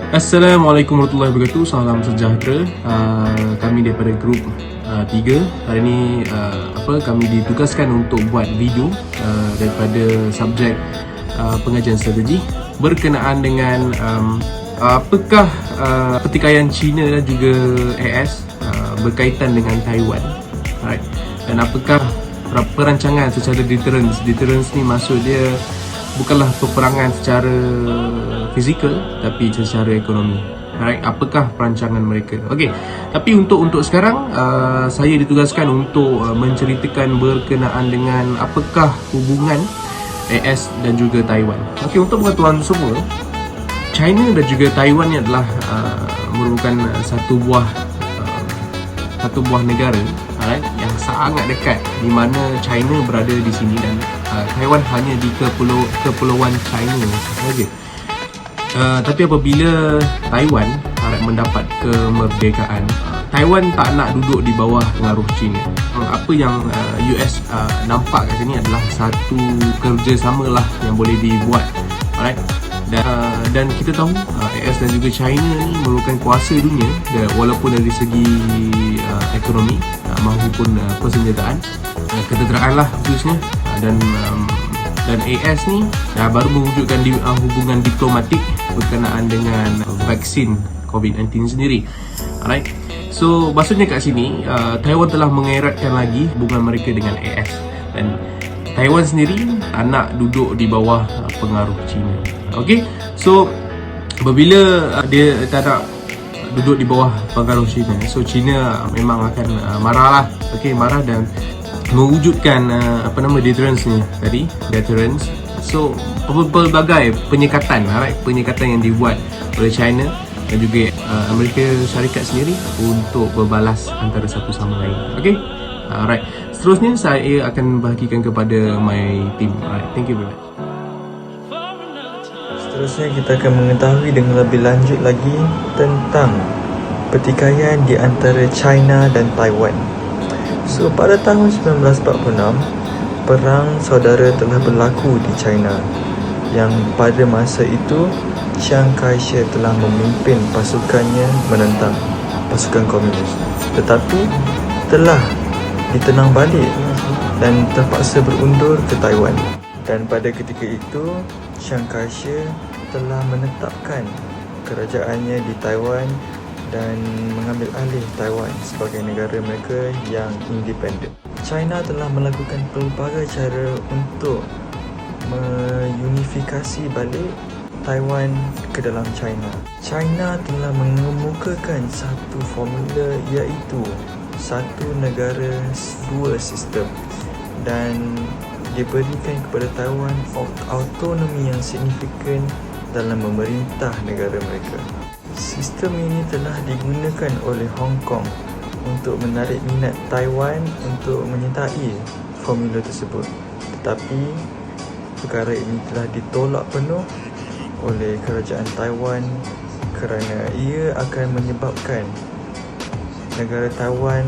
Assalamualaikum warahmatullahi wabarakatuh. Salam sejahtera. Kami daripada grup 3 hari ni kami ditugaskan untuk buat video daripada subjek pengajian strategi berkenaan dengan apakah pertikaian China dan juga AS berkaitan dengan Taiwan, right? Dan apakah perancangan secara deterrence. Deterrence ni maksud dia bukanlah peperangan secara fizikal tapi secara ekonomi. Alright, apakah perancangan mereka? Okey. Tapi untuk sekarang saya ditugaskan untuk menceritakan berkenaan dengan apakah hubungan AS dan juga Taiwan. Okey, untuk pengetahuan semua, China dan juga Taiwan ni adalah merupakan satu buah negara, alright, yang sangat dekat, di mana China berada di sini dan Taiwan hanya di kepulauan China sahaja. Tapi apabila Taiwan mendapat kemerdekaan, Taiwan tak nak duduk di bawah pengaruh China. Apa yang US nampak kat sini adalah satu kerjasama lah yang boleh dibuat, alright. Dan kita tahu AS dan juga China ni merupakan kuasa dunia, walaupun dari segi ekonomi maupun persenjataan, ketenteraan lah khususnya. Dan AS ni baru mewujudkan hubungan diplomatik berkenaan dengan vaksin COVID-19 sendiri. Alright. So maksudnya kat sini Taiwan telah mengeratkan lagi hubungan mereka dengan AS, dan Taiwan sendiri tak nak duduk di bawah pengaruh China. Okay. So apabila dia tak nak duduk di bawah pengaruh China, so China memang akan marah lah. Okay, marah dan mewujudkan deterrence ni tadi, deterrence. So pelbagai penyekatan, alright, penyekatan yang dibuat oleh China dan juga Amerika Syarikat sendiri untuk berbalas antara satu sama lain. Okay, alright. Seterusnya saya akan bahagikan kepada my team. Alright, thank you very much. Seterusnya kita akan mengetahui dengan lebih lanjut lagi tentang pertikaian di antara China dan Taiwan. So pada tahun 1946, perang saudara telah berlaku di China, yang pada masa itu Chiang Kai-shek telah memimpin pasukannya menentang pasukan komunis, tetapi telah ditenang balik dan terpaksa berundur ke Taiwan. Dan pada ketika itu Chiang Kai-shek telah menetapkan kerajaannya di Taiwan dan mengambil alih Taiwan sebagai negara mereka yang independen. China telah melakukan pelbagai cara untuk meunifikasi balik Taiwan ke dalam China. China telah mengemukakan satu formula, iaitu satu negara dua sistem, dan diberikan kepada Taiwan autonomi yang signifikan dalam memerintah negara mereka. Sistem ini telah digunakan oleh Hong Kong untuk menarik minat Taiwan untuk menyertai formula tersebut, tetapi perkara ini telah ditolak penuh oleh kerajaan Taiwan kerana ia akan menyebabkan negara Taiwan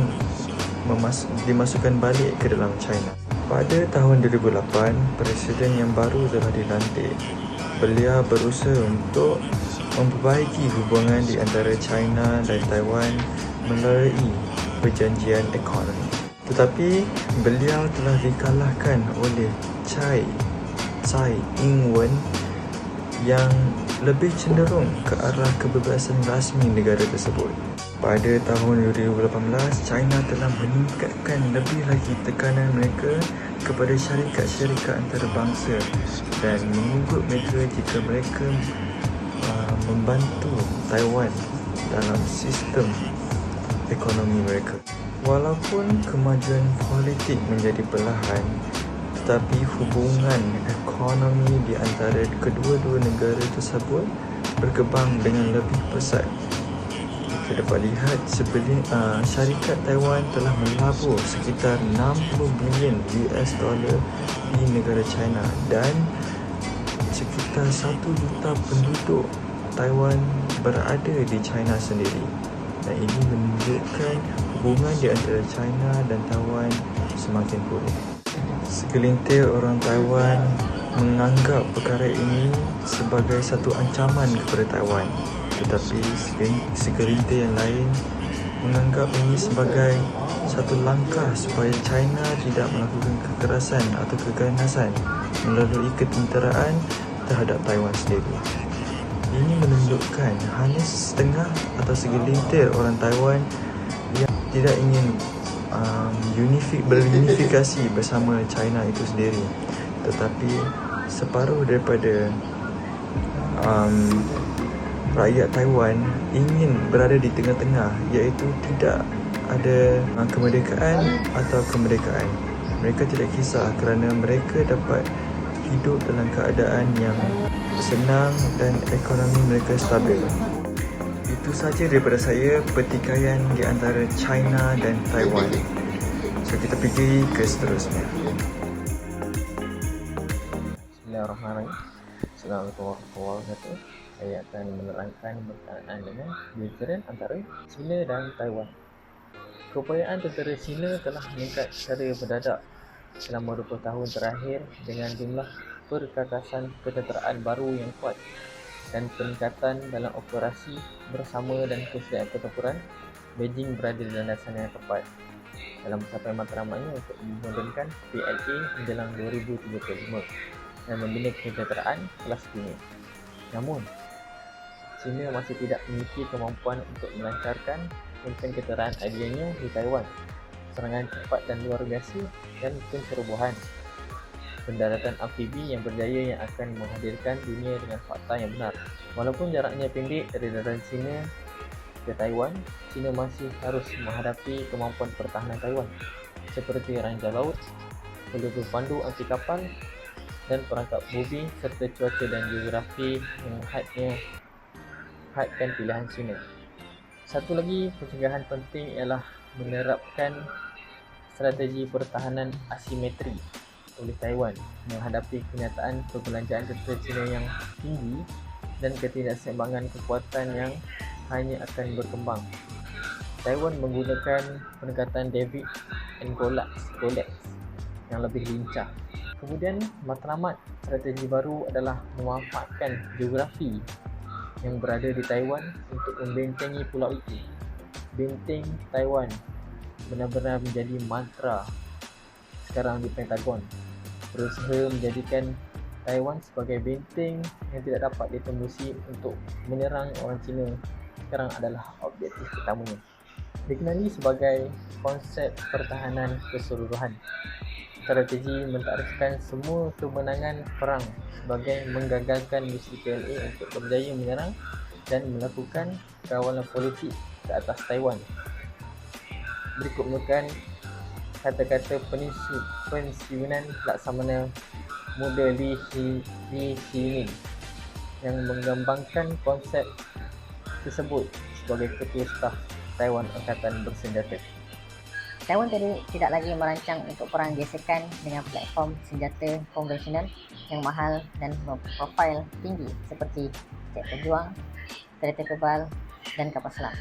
dimasukkan balik ke dalam China. Pada tahun 2008, Presiden yang baru telah dilantik. Beliau berusaha untuk memperbaiki hubungan di antara China dan Taiwan melalui perjanjian ekonomi. Tetapi beliau telah dikalahkan oleh Tsai Ing-wen yang lebih cenderung ke arah kebebasan rasmi negara tersebut. Pada tahun 2018, China telah meningkatkan lebih lagi tekanan mereka kepada syarikat-syarikat antarabangsa dan menyebut mereka jika mereka membantu Taiwan dalam sistem ekonomi mereka. Walaupun kemajuan politik menjadi perlahan, tetapi hubungan ekonomi di antara kedua-dua negara tersebut berkembang dengan lebih pesat. Kita dapat lihat syarikat Taiwan telah melabur sekitar 60 bilion US dollar di negara China, dan sekitar 1 juta penduduk Taiwan berada di China sendiri. Dan ini menunjukkan hubungan di antara China dan Taiwan semakin pulih. Segelintir orang Taiwan menganggap perkara ini sebagai satu ancaman kepada Taiwan, Tetapi segelintir yang lain menganggap ini sebagai satu langkah supaya China tidak melakukan kekerasan atau keganasan melalui ketenteraan terhadap Taiwan sendiri. Ini menunjukkan hanya setengah atau segelintir orang Taiwan yang tidak ingin berunifikasi bersama China itu sendiri, tetapi separuh daripada rakyat Taiwan ingin berada di tengah-tengah, iaitu tidak ada kemerdekaan atau kemerdekaan. Mereka tidak kisah kerana mereka dapat hidup dalam keadaan yang senang dan ekonomi mereka stabil. Itu saja daripada saya, pertikaian di antara China dan Taiwan. So kita pergi ke seterusnya. Bismillahirrahmanirrahim. Assalamualaikum warahmatullahi wabarakatuh. Saya akan menerangkan berkenaan dengan deterrence antara China dan Taiwan. Keupayaan tentera China telah meningkat secara mendadak selama 20 tahun terakhir dengan jumlah perkakasan ketenteraan baru yang kuat dan peningkatan dalam operasi bersama dan kesediaan pertempuran. Beijing berada di landasan yang tepat dalam mencapai matlamatnya untuk memodernkan PLA menjelang 2035 dan membina ketenteraan kelas dunia. Namun, China masih tidak memiliki kemampuan untuk melancarkan penketeraan idealnya di Taiwan. Serangan cepat dan luar biasa dan pencerobohan pendaratan amfibi yang berjaya yang akan menghadirkan dunia dengan fakta yang benar. Walaupun jaraknya pendek dari daratan China ke Taiwan, China masih harus menghadapi kemampuan pertahanan Taiwan seperti ranjau laut, peluru pandu anti kapal dan perangkap bumi serta cuaca dan geografi yang hadkan pilihan China. Satu lagi pencegahan penting ialah menerapkan strategi pertahanan asimetri oleh Taiwan menghadapi kenyataan perbelanjaan tentera China yang tinggi dan ketidakseimbangan kekuatan yang hanya akan berkembang. Taiwan menggunakan pendekatan David and Goliath yang lebih lincah. Kemudian matlamat strategi baru adalah memanfaatkan geografi yang berada di Taiwan untuk membentengi pulau itu. Benteng Taiwan benar-benar menjadi mantra sekarang di Pentagon. Berusaha menjadikan Taiwan sebagai benteng yang tidak dapat ditembusi untuk menyerang orang Cina sekarang adalah objektif utamanya. Dikenali sebagai konsep pertahanan keseluruhan. Strategi mentarikkan semua kemenangan perang sebagai menggagalkan misi PLA untuk berjaya menyerang dan melakukan kawalan politik ke atas Taiwan. Berikut merupakan kata-kata pensiunan Laksamana Muda Lee Hsien yang menggambarkan konsep tersebut sebagai ketua staf Taiwan Angkatan Bersenjata. Taiwan tidak lagi merancang untuk perang gesekan dengan platform senjata konvensional yang mahal dan berprofil tinggi seperti jet pejuang, kereta kebal dan kapal selam.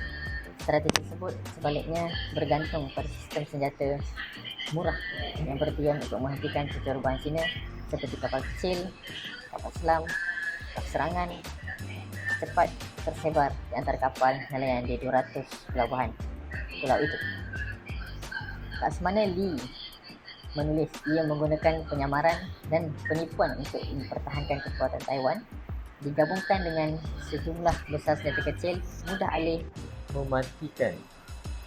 Strategi tersebut sebaliknya bergantung pada sistem senjata murah yang bertujuan untuk menghentikan kecerobohan China seperti kapal kecil, kapal selam, kapal serangan cepat tersebar di antara kapal nelayan di 200 pelabuhan pulau itu. Laksamana Lee menulis ia menggunakan penyamaran dan penipuan untuk mempertahankan kekuatan Taiwan digabungkan dengan sejumlah besar senjata kecil mudah alih Mematikan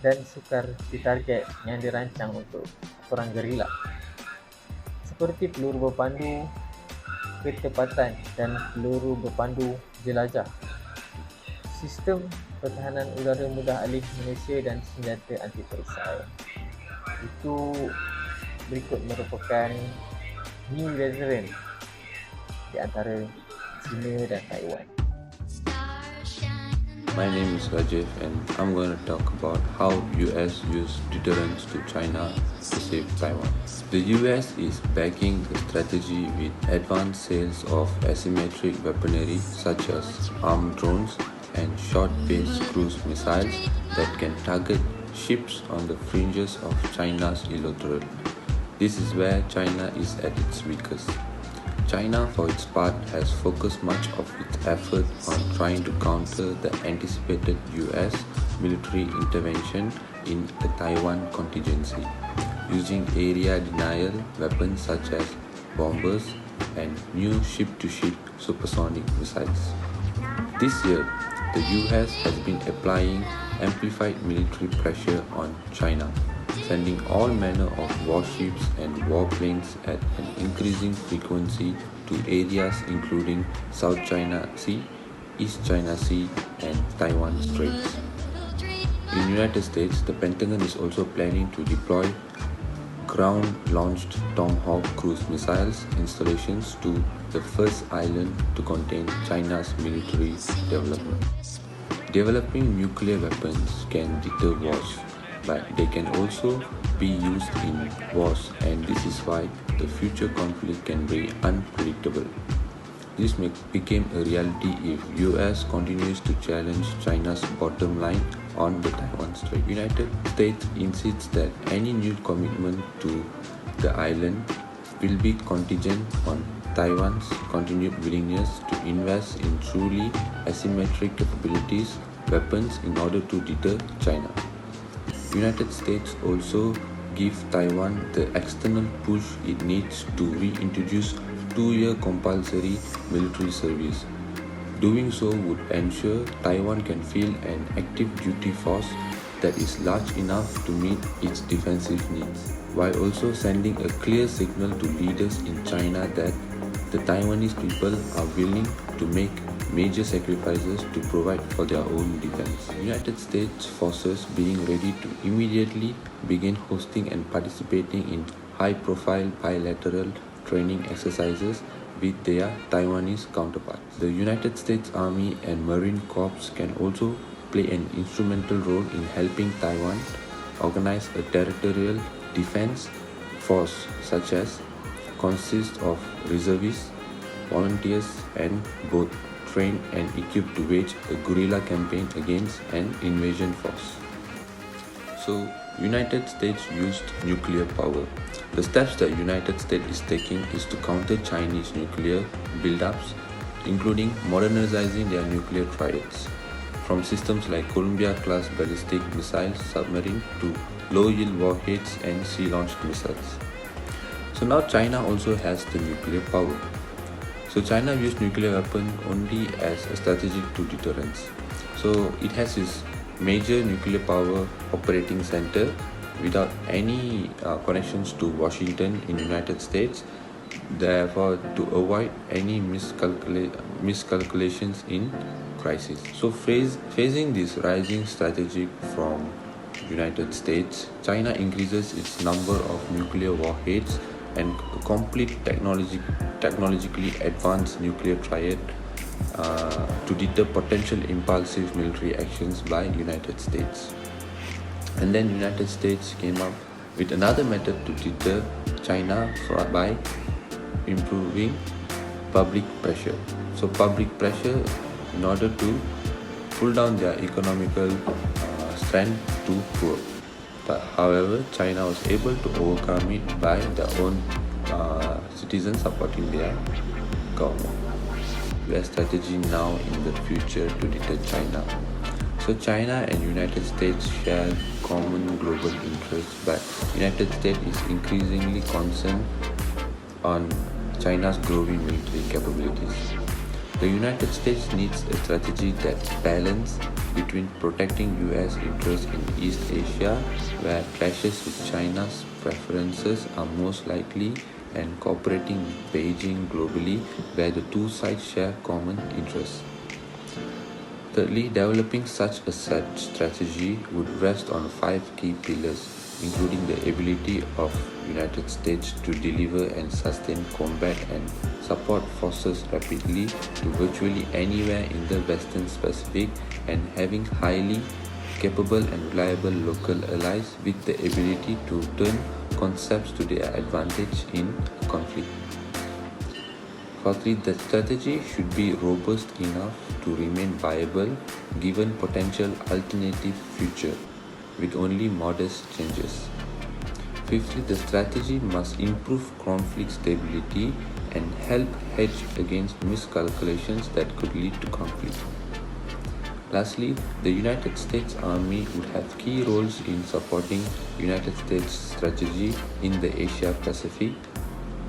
dan sukar ditarget yang dirancang untuk perang gerila seperti peluru berpandu ketepatan dan peluru berpandu jelajah. Sistem pertahanan udara mudah alih Malaysia dan senjata anti perisai. Itu berikut merupakan new deterrence di antara China dan Taiwan. My name is Rajiv and I'm going to talk about how US use deterrence to China to save Taiwan. The US is backing the strategy with advanced sales of asymmetric weaponry such as armed drones and short-range cruise missiles that can target ships on the fringes of China's littoral. This is where China is at its weakest. China, for its part, has focused much of its effort on trying to counter the anticipated US military intervention in the Taiwan contingency, using area denial weapons such as bombers and new ship-to-ship supersonic missiles. This year, the US has been applying amplified military pressure on China, sending all manner of warships and warplanes at an increasing frequency to areas including South China Sea, East China Sea, and Taiwan Straits. In the United States, the Pentagon is also planning to deploy ground-launched Tomahawk cruise missiles installations to the first island to contain China's military development. Developing nuclear weapons can deter wars, but they can also be used in wars, and this is why the future conflict can be unpredictable. This became a reality if US continues to challenge China's bottom line on the Taiwan Strait. United States insists that any new commitment to the island will be contingent on Taiwan's continued willingness to invest in truly asymmetric capabilities, weapons in order to deter China. United States also give Taiwan the external push it needs to reintroduce 2-year compulsory military service. Doing so would ensure Taiwan can field an active duty force that is large enough to meet its defensive needs, while also sending a clear signal to leaders in China that the Taiwanese people are willing to make major sacrifices to provide for their own defense. United States forces being ready to immediately begin hosting and participating in high-profile bilateral training exercises with their Taiwanese counterparts. The United States Army and Marine Corps can also play an instrumental role in helping Taiwan organize a territorial defense force such as consists of reservists, volunteers, and both trained and equipped to wage a guerrilla campaign against an invasion force. So, United States used nuclear power. The steps that United States is taking is to counter Chinese nuclear buildups, including modernizing their nuclear triads, from systems like Columbia-class ballistic missile submarine to low-yield warheads and sea-launched missiles. So now China also has the nuclear power. So China views nuclear weapon only as a strategic to deterrence. So it has its major nuclear power operating center without any connections to Washington in the United States, therefore to avoid any miscalculations in crisis. So facing this rising strategy from United States, China increases its number of nuclear warheads and complete technologically advanced nuclear triad to deter potential impulsive military actions by United States. And then United States came up with another method to deter China by improving public pressure. So public pressure in order to pull down their economical strength to poor. But however, China was able to overcome it by their own citizens supporting their government. Their strategy now in the future to deter China. So China and United States share common global interests, but United States is increasingly concerned on China's growing military capabilities. The United States needs a strategy that balances between protecting US interests in East Asia, where clashes with China's preferences are most likely, and cooperating with Beijing globally, where the two sides share common interests. Thirdly, developing such a strategy would rest on 5 key pillars, including the ability of United States to deliver and sustain combat and support forces rapidly to virtually anywhere in the Western Pacific, and having highly capable and reliable local allies with the ability to turn concepts to their advantage in conflict. Fourthly, the strategy should be robust enough to remain viable given potential alternative future with only modest changes. Fifthly, the strategy must improve conflict stability and help hedge against miscalculations that could lead to conflict. Lastly, the United States Army would have key roles in supporting United States strategy in the Asia Pacific,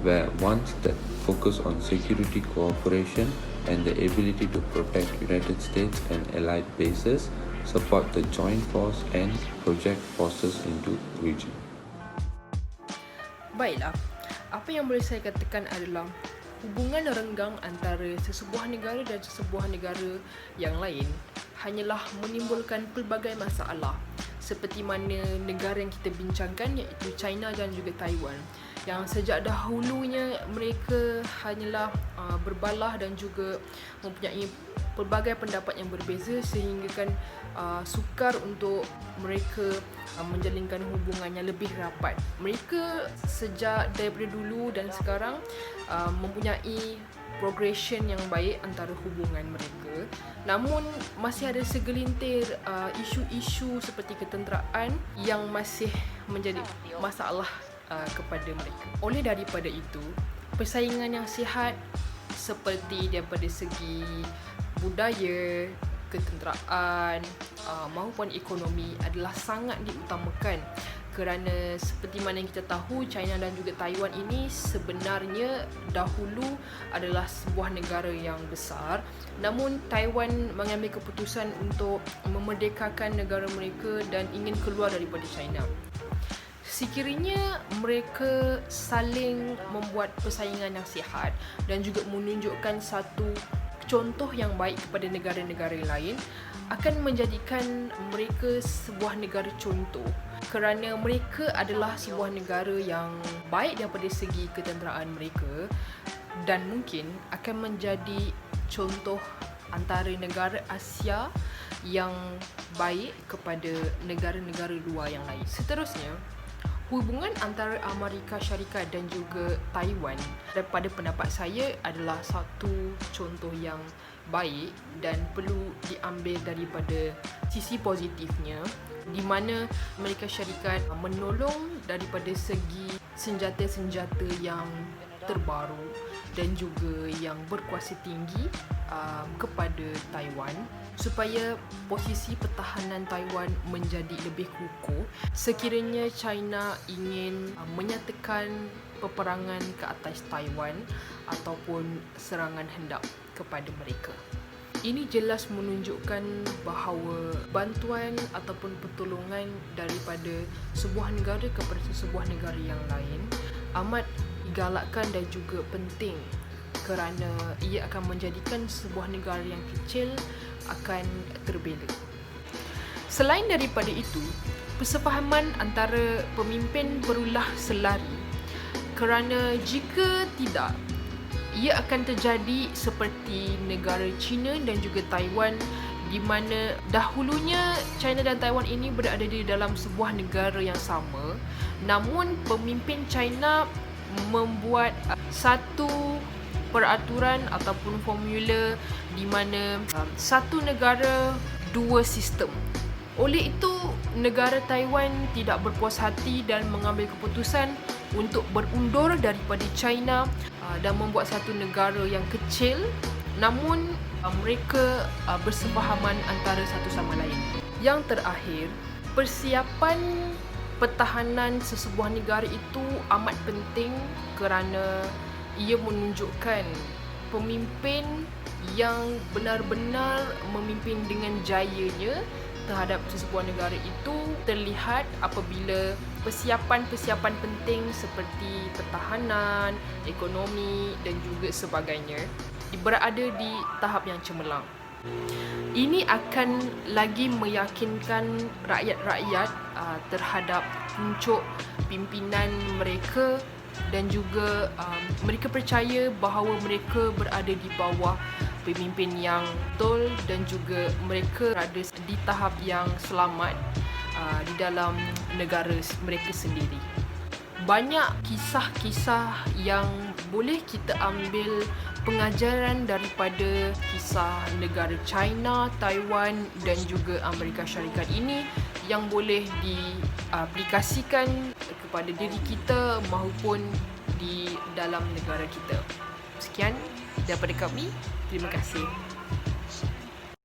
where ones that focus on security cooperation and the ability to protect United States and allied bases, support the joint force and project forces into region. Baiklah, apa yang boleh saya katakan adalah hubungan renggang antara sesebuah negara dan sesebuah negara yang lain hanyalah menimbulkan pelbagai masalah, seperti mana negara yang kita bincangkan iaitu China dan juga Taiwan, yang sejak dahulunya mereka hanyalah berbalah dan juga mempunyai pelbagai pendapat yang berbeza, sehingga kan sukar untuk mereka menjalinkan hubungan yang lebih rapat. Mereka sejak daripada dulu dan sekarang mempunyai progression yang baik antara hubungan mereka. Namun masih ada segelintir isu-isu seperti ketenteraan yang masih menjadi masalah kepada mereka. Oleh daripada itu, persaingan yang sihat seperti daripada segi budaya, ketenteraan maupun ekonomi adalah sangat diutamakan, kerana seperti mana yang kita tahu, China dan juga Taiwan ini sebenarnya dahulu adalah sebuah negara yang besar. Namun Taiwan mengambil keputusan untuk memerdekakan negara mereka dan ingin keluar daripada China. Sekiranya mereka saling membuat persaingan yang sihat dan juga menunjukkan satu contoh yang baik kepada negara-negara lain, akan menjadikan mereka sebuah negara contoh, kerana mereka adalah sebuah negara yang baik daripada segi ketenteraan mereka dan mungkin akan menjadi contoh antara negara Asia yang baik kepada negara-negara luar yang lain. Seterusnya, hubungan antara Amerika Syarikat dan juga Taiwan daripada pendapat saya adalah satu contoh yang baik dan perlu diambil daripada sisi positifnya, di mana Amerika Syarikat menolong daripada segi senjata-senjata yang terbaru dan juga yang berkuasa tinggi kepada Taiwan, supaya posisi pertahanan Taiwan menjadi lebih kukuh sekiranya China ingin menyatakan peperangan ke atas Taiwan ataupun serangan hendak kepada mereka. Ini jelas menunjukkan bahawa bantuan ataupun pertolongan daripada sebuah negara kepada sebuah negara yang lain amat digalakkan dan juga penting, kerana ia akan menjadikan sebuah negara yang kecil akan terbela. Selain daripada itu, persefahaman antara pemimpin perlulah selari, kerana jika tidak, ia akan terjadi seperti negara China dan juga Taiwan, di mana dahulunya China dan Taiwan ini berada di dalam sebuah negara yang sama, namun pemimpin China membuat satu peraturan ataupun formula di mana satu negara dua sistem. Oleh itu, negara Taiwan tidak berpuas hati dan mengambil keputusan untuk berundur daripada China dan membuat satu negara yang kecil, namun mereka bersefahaman antara satu sama lain. Yang terakhir, persiapan pertahanan sesebuah negara itu amat penting, kerana ia menunjukkan pemimpin yang benar-benar memimpin dengan jayanya terhadap sesebuah negara itu terlihat apabila persiapan-persiapan penting seperti pertahanan, ekonomi dan juga sebagainya berada di tahap yang cemerlang. Ini akan lagi meyakinkan rakyat-rakyat terhadap puncuk pimpinan mereka, dan juga mereka percaya bahawa mereka berada di bawah pemimpin yang betul dan juga mereka berada di tahap yang selamat di dalam negara mereka sendiri. Banyak kisah-kisah yang boleh kita ambil pengajaran daripada kisah negara China, Taiwan dan juga Amerika Syarikat ini yang boleh diaplikasikan kepada diri kita maupun di dalam negara kita. Sekian daripada kami. Terima kasih.